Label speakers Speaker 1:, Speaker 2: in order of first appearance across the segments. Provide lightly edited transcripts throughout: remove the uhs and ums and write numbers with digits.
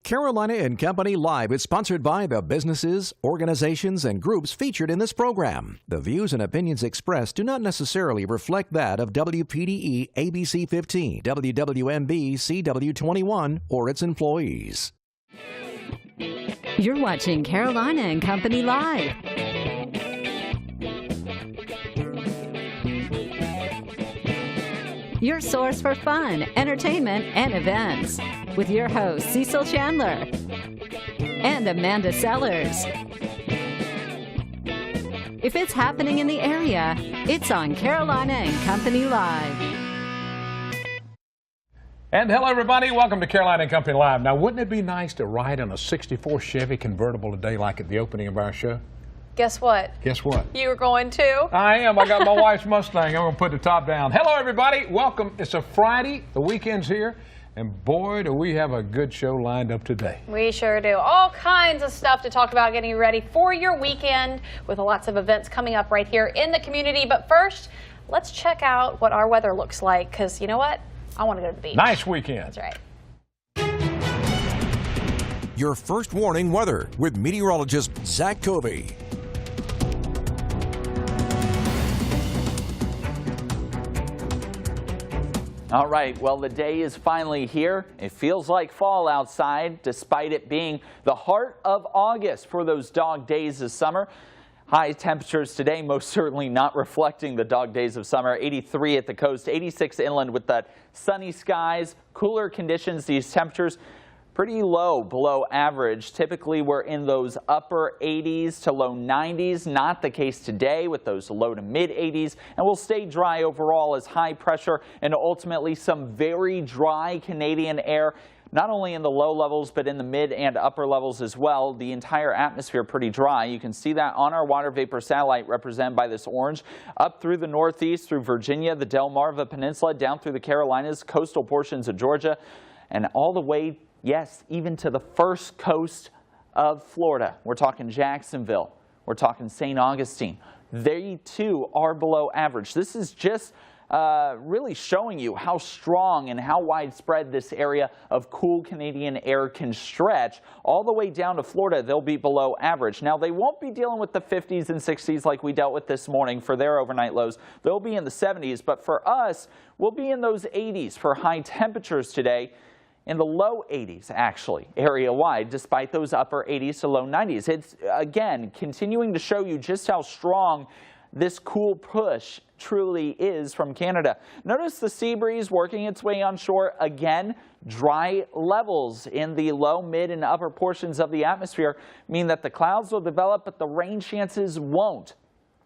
Speaker 1: Carolina and Company Live is sponsored by the businesses, organizations, and groups featured in this program. The views and opinions expressed do not necessarily reflect that of WPDE ABC 15, WWMB CW21, or its employees.
Speaker 2: You're watching Carolina and Company Live. Your source for fun, entertainment, and events. With your hosts, Cecil Chandler and Amanda Sellers. If it's happening in the area, it's on Carolina and Company Live.
Speaker 3: And hello, everybody. Welcome to Carolina and Company Live. Now, wouldn't it be nice to ride in a 64 Chevy convertible today like at the opening of our show?
Speaker 4: Guess what?
Speaker 3: Guess what?
Speaker 4: You were going to?
Speaker 3: I am. I got my wife's Mustang. I'm going to put the top down. Hello, everybody. Welcome. It's a Friday. The weekend's here. And boy, do we have a good show lined up today.
Speaker 4: We sure do. All kinds of stuff to talk about, getting you ready for your weekend with lots of events coming up right here in the community. But first, let's check out what our weather looks like, because you know what? I want to go to the beach.
Speaker 3: Nice weekend.
Speaker 4: That's right.
Speaker 1: Your first warning weather with meteorologist Zach Covey.
Speaker 5: All right, well, the day is finally here. It feels like fall outside, despite it being the heart of August for those dog days of summer. High temperatures today, most certainly not reflecting the dog days of summer. 83 at the coast, 86 inland with that sunny skies, cooler conditions. These temperatures pretty low, below average. Typically, we're in those upper 80s to low 90s. Not the case today with those low to mid 80s. And we'll stay dry overall as high pressure and ultimately some very dry Canadian air, not only in the low levels, but in the mid and upper levels as well. The entire atmosphere pretty dry. You can see that on our water vapor satellite represented by this orange, up through the northeast, through Virginia, the Delmarva Peninsula, down through the Carolinas, coastal portions of Georgia, and all the way, yes, even to the first coast of Florida. We're talking Jacksonville. We're talking St. Augustine. They too are below average. This is just really showing you how strong and how widespread this area of cool Canadian air can stretch. All the way down to Florida, they'll be below average. Now, they won't be dealing with the 50s and 60s like we dealt with this morning for their overnight lows. They'll be in the 70s, but for us, we'll be in those 80s for high temperatures today. In the low 80s, actually, area-wide, despite those upper 80s to low 90s. It's, again, continuing to show you just how strong this cool push truly is from Canada. Notice the sea breeze working its way on shore. Again, dry levels in the low, mid, and upper portions of the atmosphere mean that the clouds will develop, but the rain chances won't.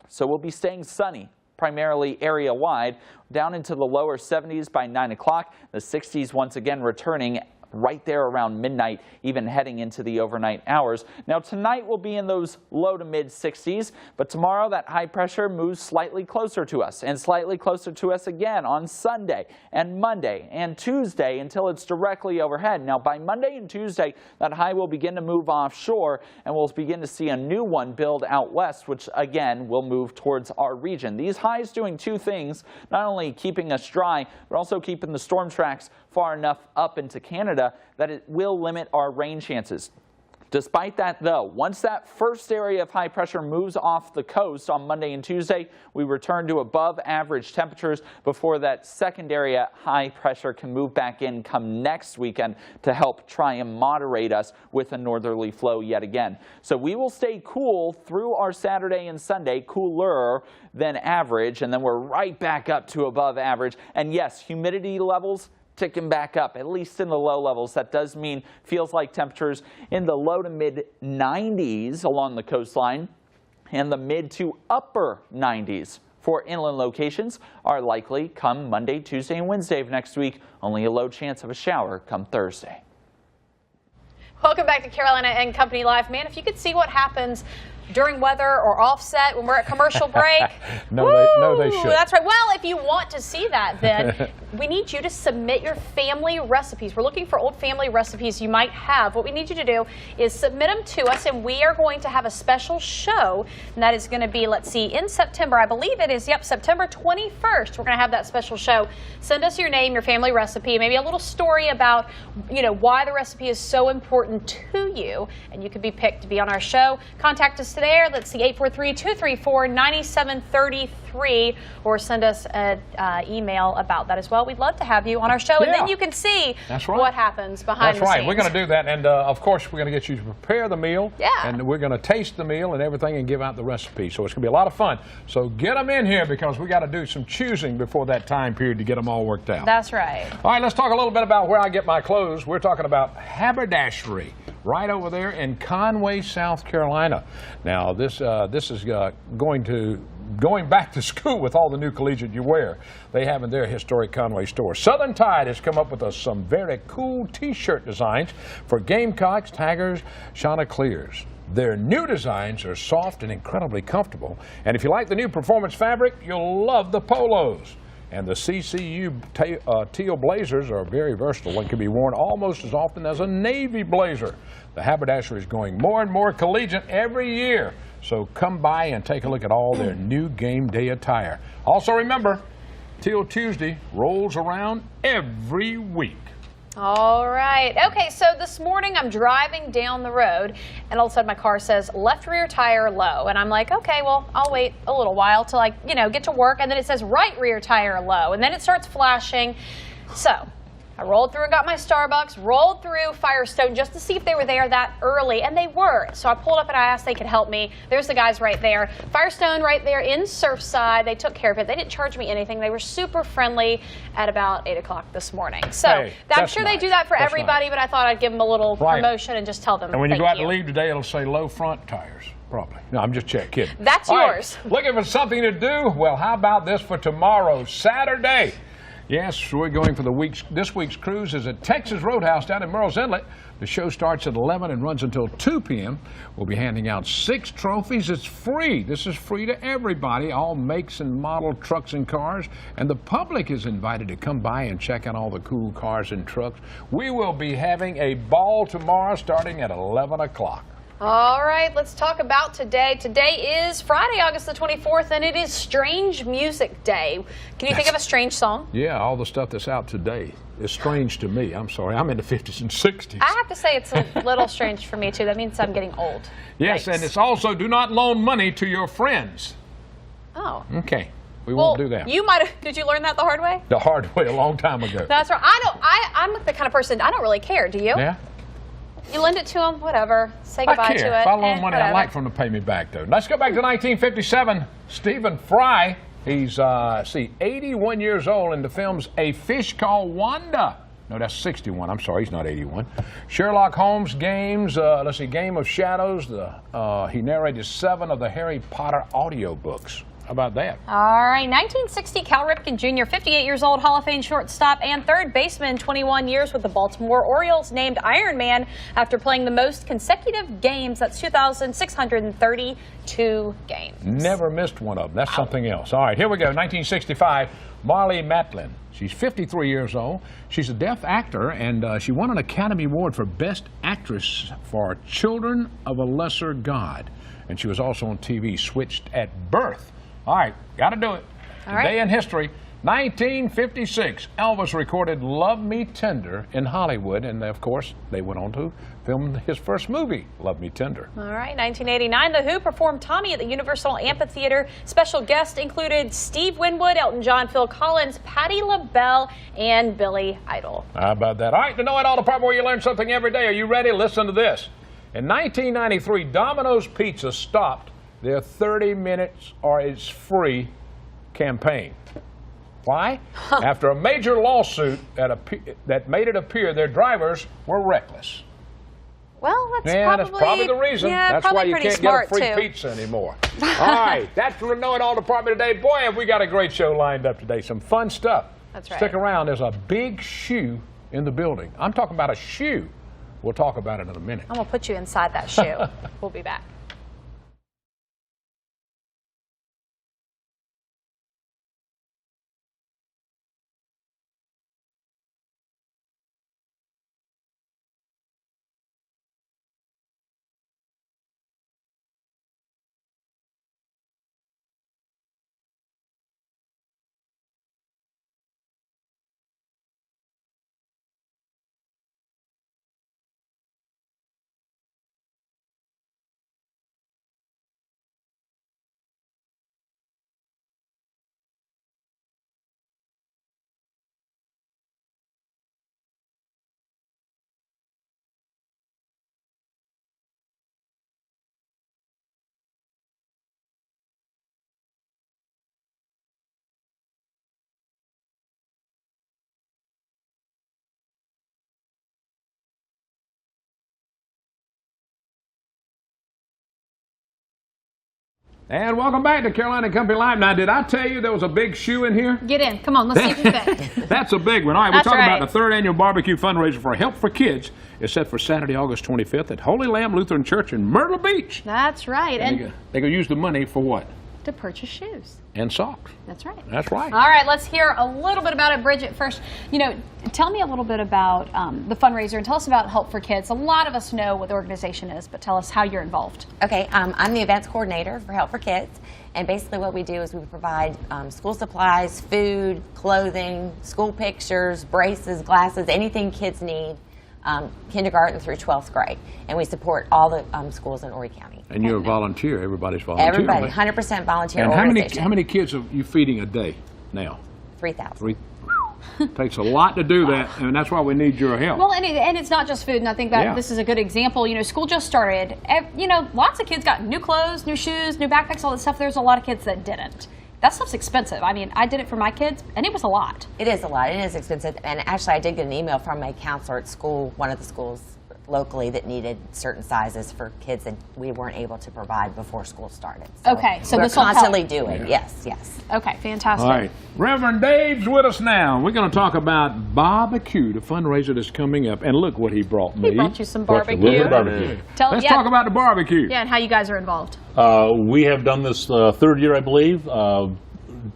Speaker 5: So we'll be staying sunny, primarily area-wide, down into the lower 70s by 9 o'clock. The 60s once again returning right there around midnight, even heading into the overnight hours. Now tonight we'll be in those low to mid 60s, but tomorrow that high pressure moves slightly closer to us and slightly closer to us again on Sunday and Monday and Tuesday until it's directly overhead. Now by Monday and Tuesday, that high will begin to move offshore and we'll begin to see a new one build out west, which again will move towards our region. These highs doing two things, not only keeping us dry, but also keeping the storm tracks far enough up into Canada that it will limit our rain chances. Despite that, though, once that first area of high pressure moves off the coast on Monday and Tuesday, we return to above average temperatures before that second area high pressure can move back in come next weekend to help try and moderate us with a northerly flow yet again. So we will stay cool through our Saturday and Sunday, cooler than average, and then we're right back up to above average. And yes, humidity levels ticking back up, at least in the low levels. That does mean feels like temperatures in the low to mid 90s along the coastline and the mid to upper 90s for inland locations are likely come Monday, Tuesday, and Wednesday of next week. Only a low chance of a shower come Thursday.
Speaker 4: Welcome back to Carolina and Company Live. Man, if you could see what happens during weather or offset when we're at commercial break.
Speaker 3: No, they should.
Speaker 4: That's right. Well, if you want to see that, then we need you to submit your family recipes. We're looking for old family recipes you might have. What we need you to do is submit them to us, and we are going to have a special show, and that is going to be, let's see, in September. I believe it is, yep, September 21st. We're going to have that special show. Send us your name, your family recipe, maybe a little story about, why the recipe is so important to you, and you could be picked to be on our show. Contact us there. Let's see, 843-234-9733, or send us an email about that as well. We'd love to have you on our show, and then you can see what happens behind the scenes.
Speaker 3: That's right. We're going to do that, and of course, we're going to get you to prepare the meal, and we're going to taste the meal and everything and give out the recipe. So it's going to be a lot of fun. So get them in here because we got to do some choosing before that time period to get them all worked out.
Speaker 4: That's right.
Speaker 3: All right, let's talk a little bit about where I get my clothes. We're talking about haberdashery right over there in Conway, South Carolina. Now, this is going back to school with all the new collegiate you wear. They have in their historic Conway store. Southern Tide has come up with some very cool T-shirt designs for Gamecocks, Tigers, Chanticleers. Their new designs are soft and incredibly comfortable. And if you like the new performance fabric, you'll love the polos. And the CCU teal blazers are very versatile and can be worn almost as often as a Navy blazer. The haberdashery is going more and more collegiate every year. So come by and take a look at all their new game day attire. Also remember, Teal Tuesday rolls around every week.
Speaker 4: All right. Okay, so this morning I'm driving down the road, and all of a sudden my car says left rear tire low. And I'm like, okay, well, I'll wait a little while till I, get to work. And then it says right rear tire low. And then it starts flashing. So I rolled through and got my Starbucks, rolled through Firestone just to see if they were there that early, and they were. So I pulled up and I asked if they could help me. There's the guys right there. Firestone right there in Surfside. They took care of it. They didn't charge me anything. They were super friendly at about 8 o'clock this morning. So I'm sure they do that for everybody, but I thought I'd give them a little promotion and just tell them
Speaker 3: And when you go out to leave today, it'll say low front tires. Probably. No, I'm just kidding.
Speaker 4: That's yours.
Speaker 3: Right. Looking for something to do? Well, how about this for tomorrow, Saturday? Yes, we're going for this week's cruise is at Texas Roadhouse down in Murrells Inlet. The show starts at 11 and runs until 2 p.m. We'll be handing out 6 trophies. It's free. This is free to everybody, all makes and model trucks and cars. And the public is invited to come by and check out all the cool cars and trucks. We will be having a ball tomorrow starting at 11 o'clock.
Speaker 4: All right, let's talk about today. Today is Friday, August the 24th, and it is Strange Music Day. Can you think of a strange song?
Speaker 3: Yeah, all the stuff that's out today is strange to me. I'm sorry, I'm in the 50s and 60s.
Speaker 4: I have to say it's a little strange for me, too. That means I'm getting old.
Speaker 3: Yes, and it's also do not loan money to your friends.
Speaker 4: Oh.
Speaker 3: Okay. We won't do that.
Speaker 4: Did you learn that the hard way?
Speaker 3: The hard way a long time ago.
Speaker 4: That's right. I'm the kind of person, I don't really care, do you?
Speaker 3: Yeah.
Speaker 4: You lend it to them, whatever. Say goodbye to it.
Speaker 3: If I loan money, I'd like for them to pay me back, though. Let's go back to 1957. Stephen Fry, he's, 81 years old in the films A Fish Called Wanda. No, that's 61. I'm sorry, he's not 81. Sherlock Holmes games, Game of Shadows. He narrated 7 of the Harry Potter audiobooks. How about that?
Speaker 4: All right, 1960, Cal Ripken Jr., 58 years old, Hall of Fame shortstop and third baseman, 21 years with the Baltimore Orioles, named Iron Man after playing the most consecutive games. That's 2,632 games. Never
Speaker 3: missed one of them. That's something else. All right, here we go. 1965, Marlee Matlin. She's 53 years old. She's a deaf actor, and she won an Academy Award for Best Actress for Children of a Lesser God. And she was also on TV, Switched at Birth. All right, got to do it. Today in history, 1956, Elvis recorded Love Me Tender in Hollywood, and of course, they went on to film his first movie, Love Me Tender.
Speaker 4: All right, 1989, The Who performed Tommy at the Universal Amphitheater. Special guests included Steve Winwood, Elton John, Phil Collins, Patti LaBelle, and Billy Idol.
Speaker 3: How about that? All right, the Know It All department where you learn something every day. Are you ready? Listen to this. In 1993, Domino's Pizza stopped their 30 minutes or it's free campaign. Why? After a major lawsuit that made it appear their drivers were reckless.
Speaker 4: Well,
Speaker 3: that's probably the reason.
Speaker 4: Yeah,
Speaker 3: that's why you can't get a free
Speaker 4: too.
Speaker 3: pizza anymore. All right, that's the Know It All department today. Boy, have we got a great show lined up today. Some fun stuff.
Speaker 4: That's right.
Speaker 3: Stick around. There's a big shoe in the building. I'm talking about a shoe. We'll talk about it in a minute.
Speaker 4: I'm going to put you inside that shoe. We'll be back.
Speaker 3: And welcome back to Carolina Company Live. Now, did I tell you there was a big shoe in here?
Speaker 4: Get in. Come on, let's see if you fit.
Speaker 3: That's a big one. All right, we're
Speaker 4: That's
Speaker 3: talking
Speaker 4: right.
Speaker 3: about the third annual barbecue fundraiser for Help for Kids. It's set for Saturday, August 25th at Holy Lamb Lutheran Church in Myrtle Beach.
Speaker 4: That's right.
Speaker 3: And they can use the money for what?
Speaker 4: To purchase shoes.
Speaker 3: And socks.
Speaker 4: That's right.
Speaker 3: That's right.
Speaker 4: All right, let's hear a little bit about it. Bridget, first, tell me a little bit about the fundraiser and tell us about Help for Kids. A lot of us know what the organization is, but tell us how you're involved.
Speaker 6: Okay, I'm the events coordinator for Help for Kids, and basically what we do is we provide school supplies, food, clothing, school pictures, braces, glasses, anything kids need, kindergarten through 12th grade, and we support all the schools in Horry County.
Speaker 3: And you're a volunteer. Everybody's volunteer.
Speaker 6: Everybody, 100% volunteer
Speaker 3: And
Speaker 6: organization.
Speaker 3: how many kids are you feeding a day now?
Speaker 6: 3,000.
Speaker 3: Takes a lot to do that, and that's why we need your help.
Speaker 4: Well, and it's not just food, and I think that this is a good example. School just started. Lots of kids got new clothes, new shoes, new backpacks, all that stuff. There's a lot of kids that didn't. That stuff's expensive. I mean, I did it for my kids, and it was a lot.
Speaker 6: It is a lot. It is expensive. And actually, I did get an email from a counselor at school, one of the schools locally, that needed certain sizes for kids that we weren't able to provide before school started.
Speaker 4: Okay, so
Speaker 6: we're
Speaker 4: this will help.
Speaker 6: constantly doing. Yes.
Speaker 4: Okay, fantastic.
Speaker 3: All right. Reverend Dave's with us now. We're going to talk about barbecue, the fundraiser that's coming up. And look what he brought me.
Speaker 4: He brought you some
Speaker 7: Brought you a
Speaker 4: barbecue.
Speaker 7: little bit of barbecue.
Speaker 3: Let's talk about the barbecue.
Speaker 4: Yeah, and how you guys are involved.
Speaker 7: We have done this third year, I believe,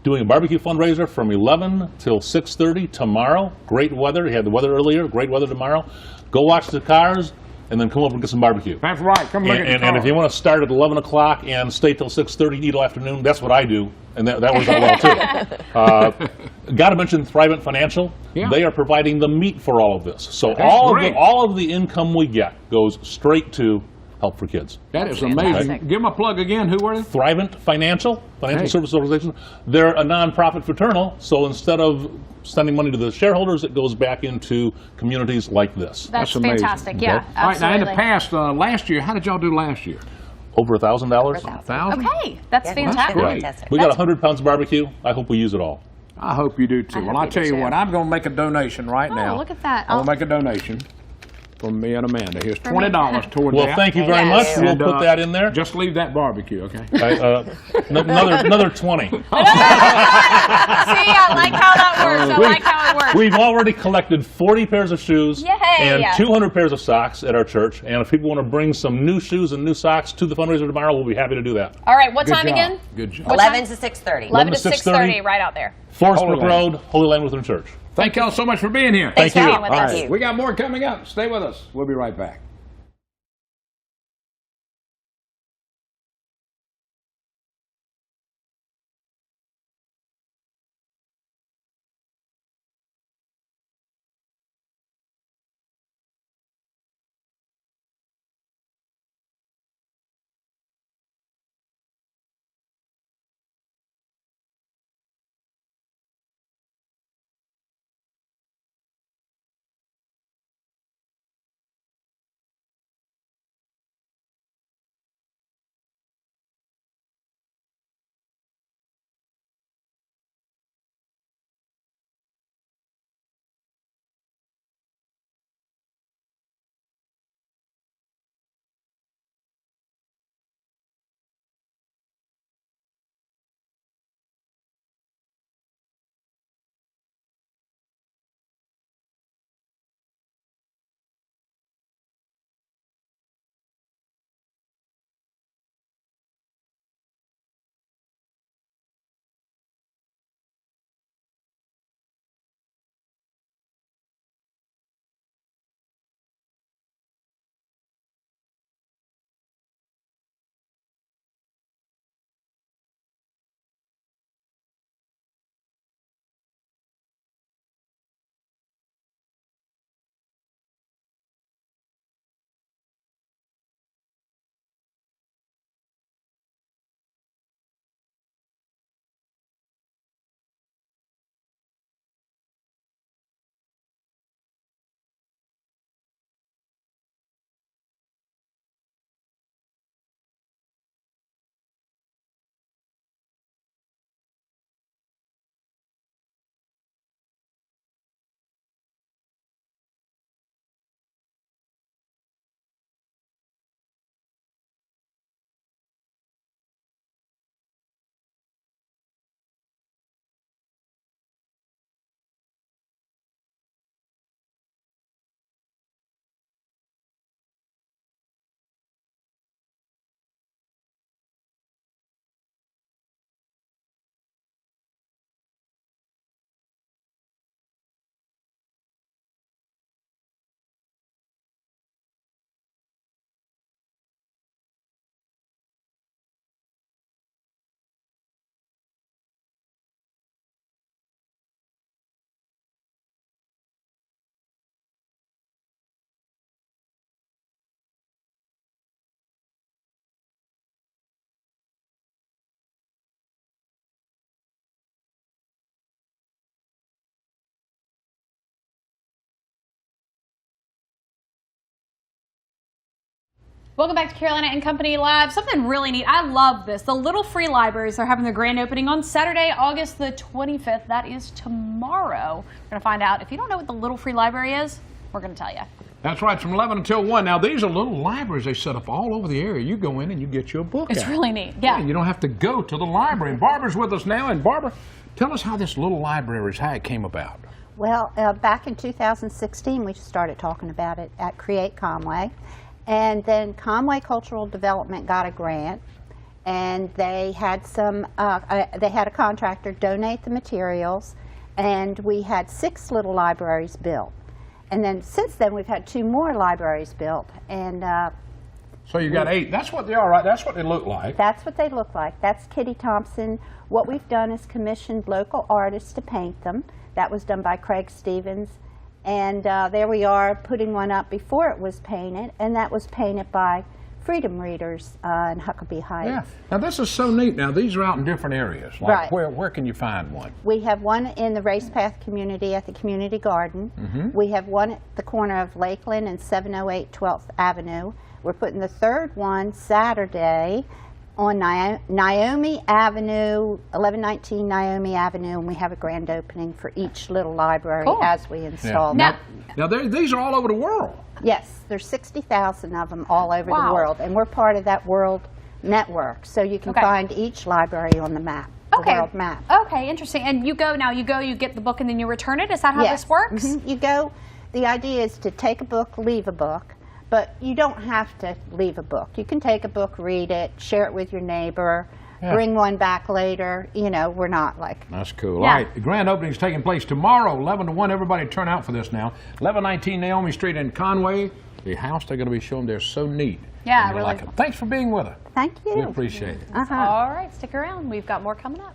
Speaker 7: doing a barbecue fundraiser from 11 till 6:30 tomorrow. Great weather. We had the weather earlier. Great weather tomorrow. Go watch the cars and then come over and get some barbecue.
Speaker 3: That's right. Come look at the
Speaker 7: And if you want to start at 11 o'clock and stay till 6:30, eat all afternoon, that's what I do. And that works out well, too. Got to mention Thrivent Financial.
Speaker 3: Yeah.
Speaker 7: They are providing the meat for all of this. So
Speaker 3: That's
Speaker 7: all
Speaker 3: great.
Speaker 7: of the income we get goes straight to Help for Kids.
Speaker 3: That is amazing.
Speaker 4: fantastic.
Speaker 3: Give them a plug again. Who were they?
Speaker 7: Thrivent Financial Service Organization. They're a nonprofit fraternal, so instead of sending money to the shareholders, it goes back into communities like this.
Speaker 4: That's
Speaker 3: amazing.
Speaker 4: fantastic. Yeah,
Speaker 3: All right. Now, in
Speaker 4: absolutely.
Speaker 3: the past, last year, how did y'all do last year?
Speaker 7: Over $1,000.
Speaker 3: $1,000?
Speaker 4: Okay, that's
Speaker 6: Yeah,
Speaker 4: fantastic.
Speaker 3: great.
Speaker 6: Fantastic.
Speaker 7: We got 100 pounds of barbecue. I hope we use it all.
Speaker 3: I hope you do too. Well, I'll
Speaker 6: you
Speaker 3: tell
Speaker 6: do
Speaker 3: you
Speaker 6: too.
Speaker 3: what, I'm going to make a donation right now.
Speaker 4: Oh, look at that.
Speaker 3: I'm going to make a donation from me and Amanda. Here's
Speaker 4: For me.
Speaker 3: $20 toward
Speaker 7: Well,
Speaker 3: that.
Speaker 7: thank you very much.
Speaker 6: Yes.
Speaker 7: We'll
Speaker 3: And,
Speaker 7: put that in there.
Speaker 3: Just leave that barbecue, okay?
Speaker 7: Another 20.
Speaker 4: See, I like how that works. I like how it works.
Speaker 7: We've already collected 40 pairs of shoes
Speaker 4: Yay.
Speaker 7: and 200 pairs of socks at our church. And if people want to bring some new shoes and new socks to the fundraiser tomorrow, we'll be happy to do that.
Speaker 4: All right, what
Speaker 3: Good
Speaker 4: time
Speaker 3: job.
Speaker 4: again?
Speaker 3: Good job.
Speaker 4: What
Speaker 6: 11
Speaker 4: time?
Speaker 6: to 6:30.
Speaker 4: 11 to
Speaker 7: 6:30,
Speaker 4: 6:30, right out there.
Speaker 7: Forest
Speaker 3: Holy
Speaker 7: Brook
Speaker 3: Land.
Speaker 7: Road, Holy Land Lutheran Church.
Speaker 3: Thank y'all so much for being here.
Speaker 6: Thanks for
Speaker 7: you.
Speaker 6: being with
Speaker 3: All
Speaker 6: us.
Speaker 3: right, we got more coming up. Stay with us. We'll be right back.
Speaker 4: Welcome back to Carolina and Company Live. Something really neat. I love this. The Little Free Libraries are having their grand opening on Saturday, August the 25th. That is tomorrow. We're going to find out. If you don't know what the Little Free Library is, we're going to tell you.
Speaker 3: That's right, from 11 until 1. Now, these are little libraries they set up all over the area. You go in and you get your book
Speaker 4: It's
Speaker 3: out.
Speaker 4: really neat. Yeah.
Speaker 3: You don't have to go to the library. And Barbara's with us now. And Barbara, tell us how this little library is, how it came about.
Speaker 8: Well, back in 2016, we started talking about it at Create Conway. And then Conway Cultural Development got a grant, and they had a contractor donate the materials, and we had 6 little libraries built. And then since then, we've had 2 more libraries built. And
Speaker 3: so you got 8. That's what they are, right? That's what they look like.
Speaker 8: that's what they look like. That's Kitty Thompson. What we've done is commissioned local artists to paint them. That was done by Craig Stevens. And there we are putting one up before it was painted, and that was painted by Freedom Readers in Huckabee Heights.
Speaker 3: Yeah. Now, this is so neat. Now, these are out in different areas. Like
Speaker 8: Right.
Speaker 3: where can you find one?
Speaker 8: We have one in the Race Path community at the community garden. We have one at the corner of Lakeland and 708 12th Avenue. We're putting the 3rd one Saturday on Naomi Avenue, 1119 Naomi Avenue, and we have a grand opening for each little library
Speaker 4: Cool.
Speaker 8: as we install them.
Speaker 3: Now these are all over the world.
Speaker 8: Yes, there's 60,000 of them all over
Speaker 4: Wow.
Speaker 8: the world, and we're part of that world network, so you can
Speaker 4: Okay.
Speaker 8: find each library on the map, the world map.
Speaker 4: Okay, interesting. And you get the book, and then you return it? Is that how
Speaker 8: Yes.
Speaker 4: this works?
Speaker 8: You go, the idea is to take a book, leave a book, but you don't have to leave a book. You can take a book, read it, share it with your neighbor, bring one back later. You know, we're not like...
Speaker 3: That's cool.
Speaker 4: Yeah.
Speaker 3: All right, the grand opening is taking place tomorrow, 11 to 1. Everybody turn out for this now. 1119 Naomi Street in Conway. The house they're going to be showing there is so neat.
Speaker 4: Yeah,
Speaker 3: And you'll
Speaker 4: really
Speaker 3: like it. Thanks for being with us.
Speaker 8: Thank you.
Speaker 3: We appreciate it.
Speaker 4: All right, stick around. We've got more coming up.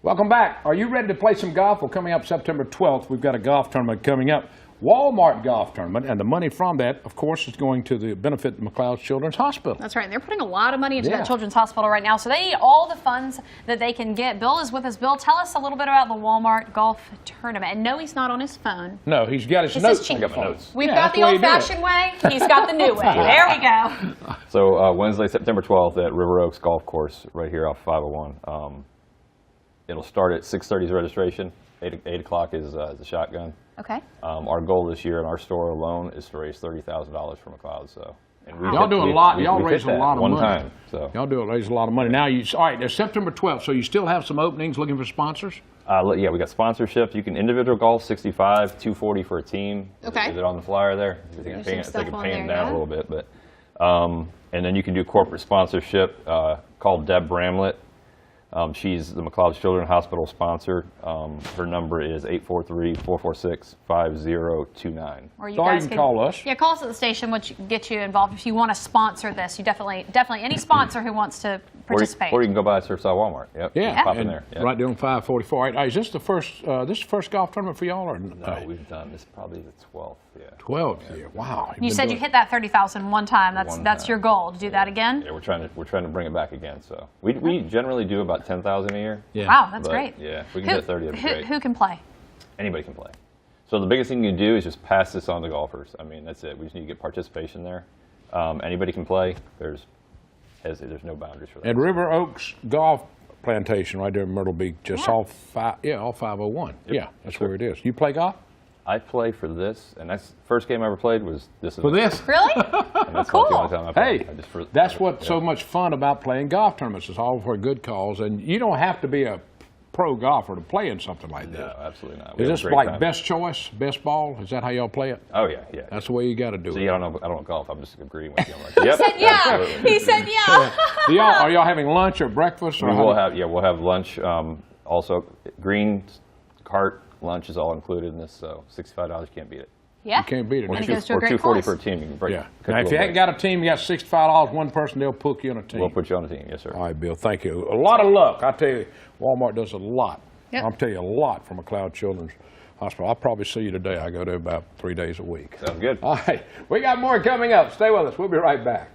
Speaker 3: Welcome back. Are you ready to play some golf? Well, coming up September 12th, we've got a golf tournament coming up. Walmart golf tournament, and the money from that, of course, is going to the benefit McLeod Children's Hospital.
Speaker 4: That's right. And they're putting a lot of money into
Speaker 3: Yeah.
Speaker 4: that Children's Hospital right now, so they need all the funds that they can get. Bill is with us. Bill, tell us a little bit about the Walmart golf tournament. And no, he's not on his phone.
Speaker 3: No, he's got his
Speaker 4: This
Speaker 3: notes.
Speaker 4: is cheap.
Speaker 3: on the phone.
Speaker 4: We've
Speaker 3: Yeah,
Speaker 4: got
Speaker 3: that's
Speaker 4: the
Speaker 3: way you do it.
Speaker 4: old-fashioned way. He's got the new way. There we go.
Speaker 9: So Wednesday, September 12th at River Oaks Golf Course right here off 501. It'll start at 6:30 is registration. 8 o'clock is the shotgun.
Speaker 4: Okay.
Speaker 9: Our goal this year in our store alone is to raise $30,000 for McLeod. So, and
Speaker 3: Y'all do a lot. Y'all
Speaker 9: we
Speaker 3: raise
Speaker 9: hit
Speaker 3: a
Speaker 9: that
Speaker 3: lot of
Speaker 9: one
Speaker 3: money.
Speaker 9: time. So
Speaker 3: Y'all do raise a lot of money. Now, all right, there's September 12th, so you still have some openings looking for sponsors?
Speaker 9: yeah, we got sponsorships. You can individual golf 65, 240 for a team.
Speaker 4: Okay.
Speaker 9: Is it on the flyer there? I think
Speaker 4: There's
Speaker 9: I'm
Speaker 4: some
Speaker 9: paying,
Speaker 4: stuff on
Speaker 9: paying
Speaker 4: there,
Speaker 9: down
Speaker 4: yeah.
Speaker 9: a little bit, but and then you can do corporate sponsorship called Deb Bramlett. She's the McLeod's Children's Hospital sponsor. Her number is 843-446-5029.
Speaker 4: Or you
Speaker 3: Or
Speaker 4: guys
Speaker 3: you can call us.
Speaker 4: Yeah, call us at the station, which get you involved. If you want to sponsor this, you definitely any sponsor who wants to participate.
Speaker 9: Or you can go by Surfside Walmart. Yep.
Speaker 3: Yeah,
Speaker 9: Pop in
Speaker 3: and
Speaker 9: there. Yep.
Speaker 3: right there on 544. Hey, is this the first golf tournament for y'all, or
Speaker 9: No, we've done this probably the 12th. Yeah.
Speaker 3: 12? Yeah. Wow.
Speaker 4: You said you hit that 30,000 one time. That's
Speaker 9: One
Speaker 4: that's
Speaker 9: time.
Speaker 4: your goal to do that again.
Speaker 9: Yeah, we're trying to bring it back again. So we generally do about 10,000 a year.
Speaker 3: Yeah.
Speaker 4: Wow, that's
Speaker 9: But,
Speaker 4: great.
Speaker 9: Yeah, if we can get 30, that'd be great.
Speaker 4: Who can play?
Speaker 9: Anybody can play. So the biggest thing you can do is just pass this on to golfers. I mean, that's it. We just need to get participation there. Anybody can play. There's no boundaries for that.
Speaker 3: At River Oaks Golf Plantation, right there in Myrtle Beach, just off 501.
Speaker 9: Yep.
Speaker 3: Yeah, that's where it is. You play golf?
Speaker 9: I play for this, and that's the first game I ever played was this.
Speaker 3: For this?
Speaker 4: Really?
Speaker 9: And that's
Speaker 4: Cool.
Speaker 9: like the only time I played.
Speaker 3: Hey,
Speaker 9: I just
Speaker 3: that's what's
Speaker 9: yeah.
Speaker 3: so much fun about playing golf tournaments. It's all for a good cause, and you don't have to be a pro golfer to play in something like this.
Speaker 9: No, absolutely not. We
Speaker 3: Is
Speaker 9: have a
Speaker 3: this
Speaker 9: great
Speaker 3: like
Speaker 9: time.
Speaker 3: best choice, best ball? Is that how y'all play it?
Speaker 9: Oh yeah, yeah.
Speaker 3: That's the way you got to do
Speaker 9: See,
Speaker 3: it.
Speaker 9: I don't golf. I'm just agreeing with you. I'm like, yep,
Speaker 4: He said yeah.
Speaker 9: absolutely.
Speaker 4: He said yeah.
Speaker 3: Are y'all having lunch or breakfast? Or
Speaker 9: We'll have lunch. Also, green cart lunch is all included in this, so $65, you can't beat it.
Speaker 4: Yeah.
Speaker 3: You can't beat it.
Speaker 4: And
Speaker 3: now.
Speaker 4: it goes to a
Speaker 9: Or
Speaker 4: great
Speaker 9: $240
Speaker 4: cause.
Speaker 9: for a team. You can break.
Speaker 3: Yeah.
Speaker 9: cut
Speaker 3: Now,
Speaker 9: a
Speaker 3: if you
Speaker 9: little
Speaker 3: ain't got a team, you got $65, one person, they'll put you on a team.
Speaker 9: break. We'll put you on a team. Yes, sir.
Speaker 3: All right, Bill, thank you. A lot of luck. I tell you, Walmart does a lot.
Speaker 4: Yep.
Speaker 3: I'll tell you a lot from McLeod Children's Hospital. I'll probably see you today. I go there about 3 days a week.
Speaker 9: Sounds good.
Speaker 3: All right, we got more coming up. Stay with us. We'll be right back.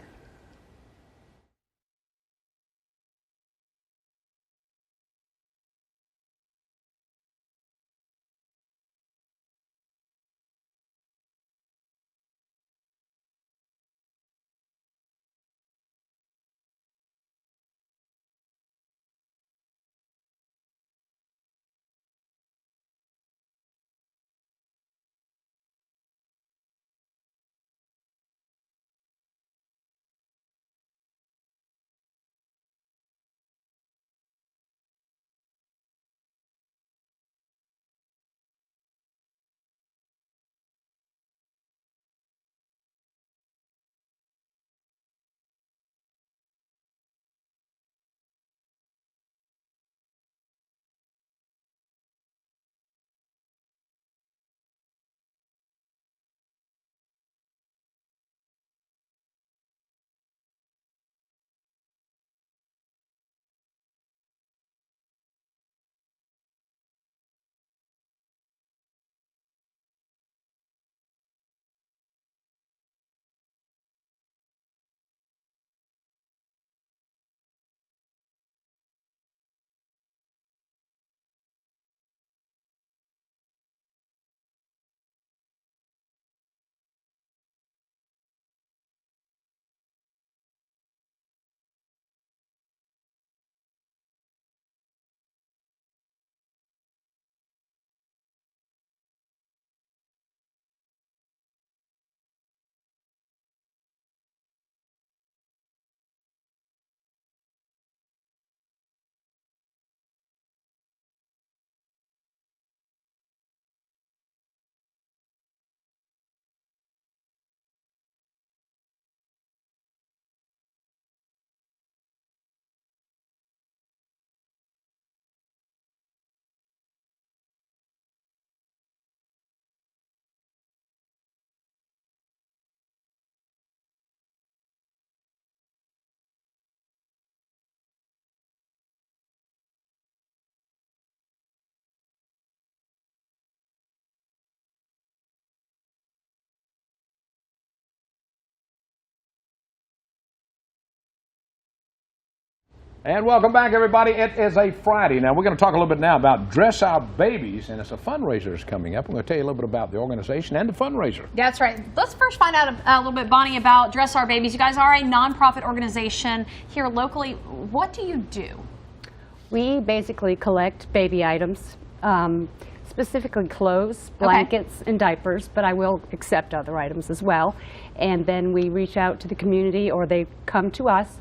Speaker 3: And welcome back, everybody. It is a Friday. Now, we're going to talk a little bit now about Dress Our Babies, and it's a fundraiser is coming up. I'm going to tell you a little bit about the organization and the fundraiser.
Speaker 4: That's right. Let's first find out a little bit, Bonnie, about Dress Our Babies. You guys are a nonprofit organization here locally. What do you do?
Speaker 10: We basically collect baby items, specifically clothes, blankets, and diapers, but I will accept other items as well. And then we reach out to the community, or they come to us.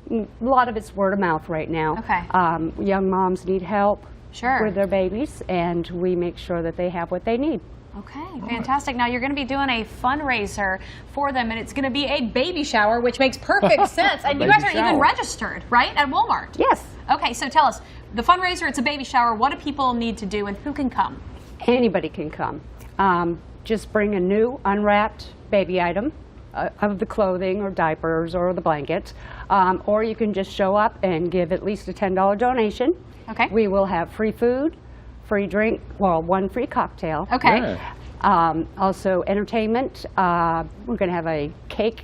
Speaker 10: A lot of it's word of mouth right now.
Speaker 4: Okay.
Speaker 10: Young moms need help
Speaker 4: Sure.
Speaker 10: with their babies, and we make sure that they have what they need.
Speaker 4: Okay, fantastic. Now you're going to be doing a fundraiser for them, and it's going to be a baby shower, which makes perfect sense. And you guys are even registered, right, at Walmart?
Speaker 10: Yes.
Speaker 4: Okay, so tell us, the fundraiser, it's a baby shower. What do people need to do, and who can come?
Speaker 10: Anybody can come. Just bring a new unwrapped baby item of the clothing or diapers or the blankets, or you can just show up and give at least a $10 donation.
Speaker 4: Okay.
Speaker 10: We will have free food, free drink, well, one free cocktail.
Speaker 4: Okay.
Speaker 10: Also entertainment. We're going to have a cake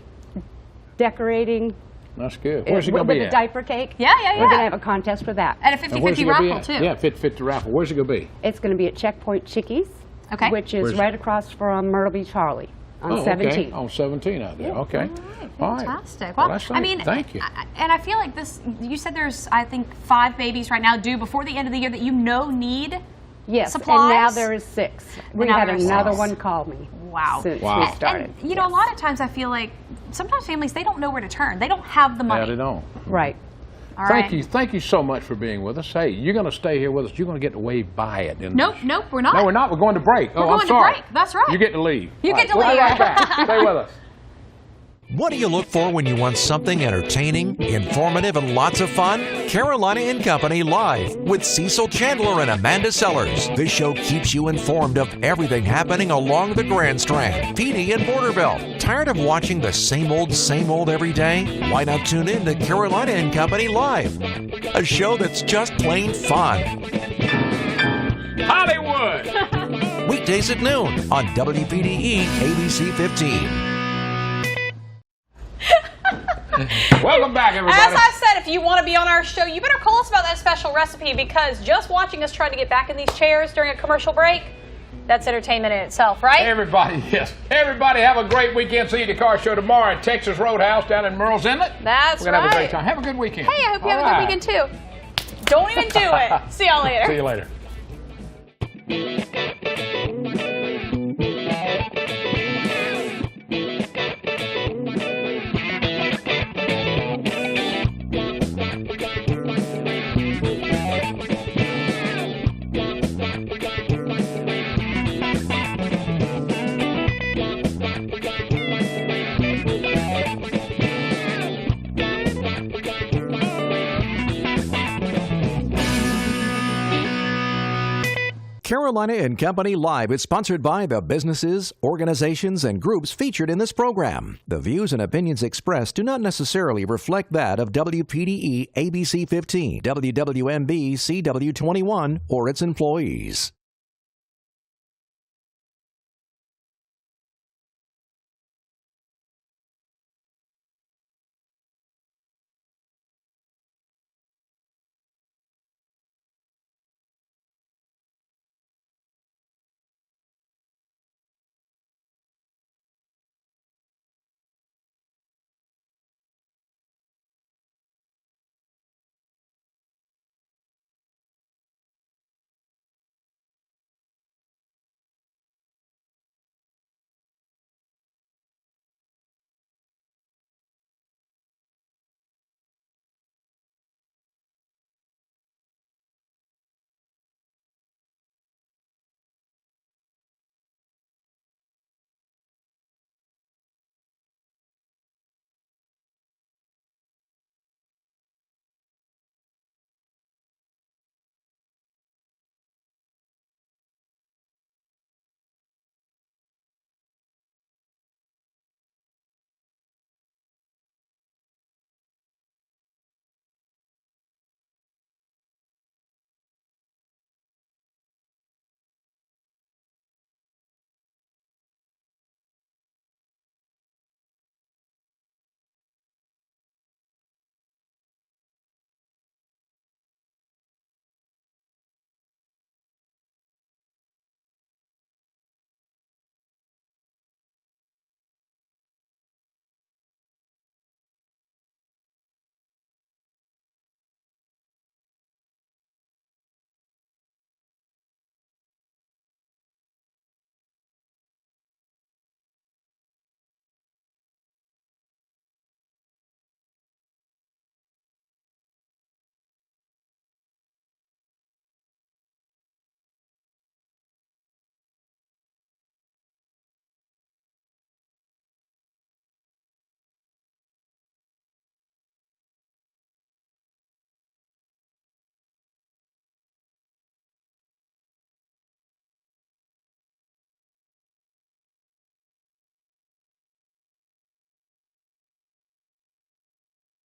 Speaker 10: decorating.
Speaker 3: That's good. Where's it going to be
Speaker 10: with
Speaker 3: at?
Speaker 10: a diaper cake.
Speaker 4: Yeah.
Speaker 10: We're going to have a contest for that.
Speaker 4: And a 50-50 raffle, too.
Speaker 3: Yeah, 50-50 raffle. Where's it going to be?
Speaker 10: It's going to be at Checkpoint Chickies,
Speaker 4: Okay.
Speaker 10: which is right across from Myrtle Beach Harley on 17.
Speaker 3: Okay. On 17 out there. Okay.
Speaker 4: All right, fantastic.
Speaker 3: Well,
Speaker 4: Well,
Speaker 3: that's
Speaker 4: I mean,
Speaker 3: thank you.
Speaker 4: And I feel like this, you said there's, I think, 5 babies right now due before the end of the year that need
Speaker 10: Yes,
Speaker 4: supplies?
Speaker 10: and now there is 6. We
Speaker 4: now
Speaker 10: had
Speaker 4: there's
Speaker 10: another
Speaker 4: 6.
Speaker 10: one call me.
Speaker 4: Wow.
Speaker 10: Since we started.
Speaker 4: And, you know, a lot of times I feel like sometimes families, they don't know where to turn. They don't have the money.
Speaker 3: Yeah, they don't.
Speaker 10: Right.
Speaker 4: All
Speaker 3: Thank
Speaker 4: right.
Speaker 3: you. Thank you so much for being with us. Hey, you're going to stay here with us. You're going to get to wave by it.
Speaker 4: Nope, we're not.
Speaker 3: No, we're not. We're going to break.
Speaker 4: We're
Speaker 3: I'm
Speaker 4: going to
Speaker 3: sorry.
Speaker 4: break. That's right.
Speaker 3: You get to leave.
Speaker 4: You
Speaker 3: All
Speaker 4: get to
Speaker 3: We'll be
Speaker 4: leave.
Speaker 3: right back. Stay with us.
Speaker 1: What do you look for when you want something entertaining, informative, and lots of fun? Carolina and Company Live with Cecil Chandler and Amanda Sellers. This show keeps you informed of everything happening along the Grand Strand, PD, and Borderville. Tired of watching the same old every day? Why not tune in to Carolina and Company Live, a show that's just plain fun.
Speaker 3: Hollywood!
Speaker 1: Weekdays at noon on WPDE ABC 15.
Speaker 3: Welcome back, everybody.
Speaker 4: As I said, if you want to be on our show, you better call us about that special recipe, because just watching us try to get back in these chairs during a commercial break, that's entertainment in itself, right?
Speaker 3: Everybody, yes. Everybody have a great weekend. See you at the car show tomorrow at Texas Roadhouse down in Merle's Inlet.
Speaker 4: That's
Speaker 3: We're going to have a
Speaker 4: right.
Speaker 3: great time. Have a good weekend.
Speaker 4: Hey, I hope you have a good weekend too. Don't even do it. See y'all later.
Speaker 3: See you later.
Speaker 1: Carolina and Company Live is sponsored by the businesses, organizations, and groups featured in this program. The views and opinions expressed do not necessarily reflect that of WPDE ABC 15, WWMB CW 21, or its employees.